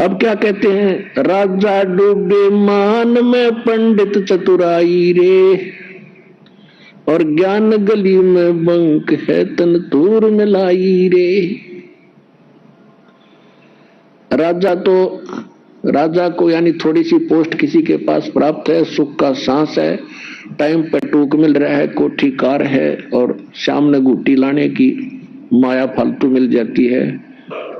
अब क्या कहते हैं, राजा डूबे मान में पंडित चतुराई रे, और ज्ञान गली में बंक है तन दूर में लाई रे। राजा को यानी थोड़ी सी पोस्ट किसी के पास प्राप्त है, सुख का सांस है, टाइम पर टूक मिल रहा है, कोठी कार है, और सामने गुट्टी लाने की माया फालतू मिल जाती है,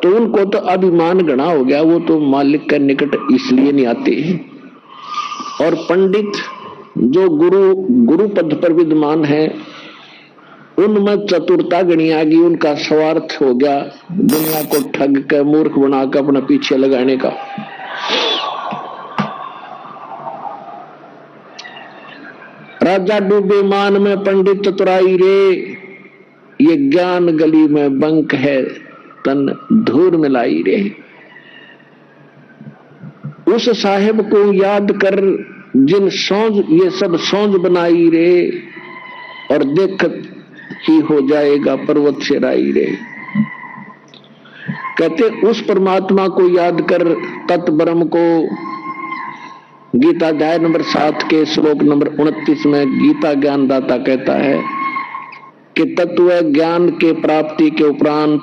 तो उनको तो अभिमान गणा हो गया, वो तो मालिक के निकट इसलिए नहीं आते। और पंडित जो गुरु पद पर विद्यमान है, उनमें चतुरता गणी आ गई, उनका स्वार्थ हो गया दुनिया को ठग कर मूर्ख बनाकर अपना पीछे लगाने का। राजा डूबे मान में पंडित चतुराई रे, ये ज्ञान गली में बंक है तन धूर मिलाई रे। उस साहेब को याद कर जिन सौंज ये सब सौंज बनाई रे, और देखत ही हो जाएगा पर्वत से राई रे। कहते उस परमात्मा को याद कर, तत् ब्रह्म को। गीता अध्याय नंबर 7 के श्लोक नंबर 29 में गीता ज्ञानदाता कहता है कि तत्व ज्ञान के प्राप्ति के उपरांत,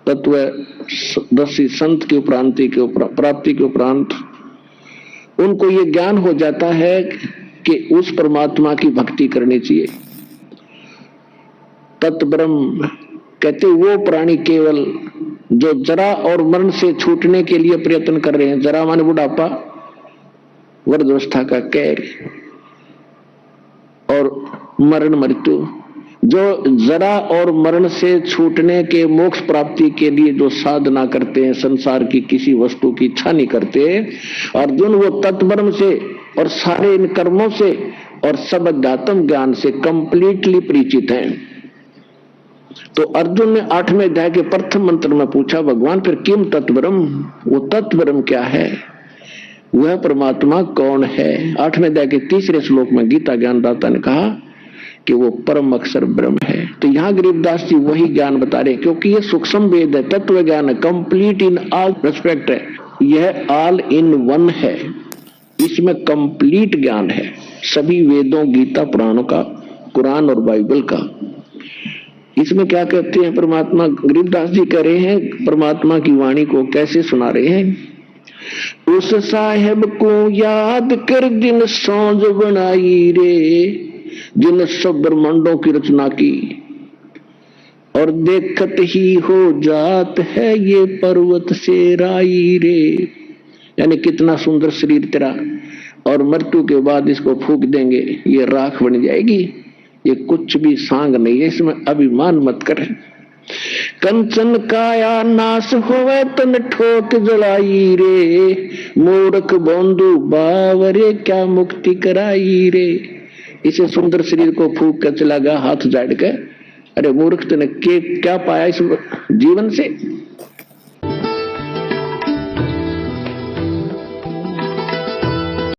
तत्वदर्शी संत की प्राप्ति के उपरांत उनको ये ज्ञान हो जाता है कि उस परमात्मा की भक्ति करनी चाहिए। तत्ब्रह्म कहते वो प्राणी केवल जो जरा और मरण से छूटने के लिए प्रयत्न कर रहे हैं। जरा माने बुढ़ापा, वृद्धावस्था का कैर, और मरण मृत्यु, जो जरा और मरण से छूटने के मोक्ष प्राप्ति के लिए जो साधना करते हैं, संसार की किसी वस्तु की इच्छा नहीं करते, अर्जुन वो तत्ब्रह्म से और सारे इन कर्मों से और सब अध्यात्म ज्ञान से कंप्लीटली परिचित हैं। तो अर्जुन ने 8वें अध्याय के प्रथम मंत्र में पूछा, भगवान फिर किम तत्ब्रह्म, वो तत्ब्रह्म क्या है, वह परमात्मा कौन है। 8वें अध्याय के 3रे श्लोक में गीता ज्ञानदाता ने कहा कि वो परम अक्षर ब्रह्म है। तो यहाँ गरीबदास जी वही ज्ञान बता रहे हैं, क्योंकि ये सूक्ष्म वेद है, तत्व ज्ञान है, कंप्लीट इन ऑल रेस्पेक्ट है, यह ऑल इन वन है, इसमें कंप्लीट ज्ञान है सभी वेदों, गीता, पुराणों का, कुरान और बाइबल का। इसमें क्या कहते हैं परमात्मा, गरीबदास जी कह रहे हैं परमात्मा की वाणी को कैसे सुना रहे हैं। उस साहेब को याद कर जिन सौंज बनाई रे, जिन सब ब्रह्मांडों की रचना की, और देखत ही हो जात है ये पर्वत से राई रे। यानी कितना सुंदर शरीर तेरा, और मृत्यु के बाद इसको फूंक देंगे, ये राख बन जाएगी, ये कुछ भी सांग नहीं है, इसमें अभिमान मत कर। कंचन काया नाश होवे तन ठोक जलाई रे, मूर्ख बोंदू बावरे क्या मुक्ति कराई रे। इसे सुंदर शरीर को फूंक कर चला गया हाथ जाड़ के, अरे मूर्ख तने क्या पाया इस जीवन से।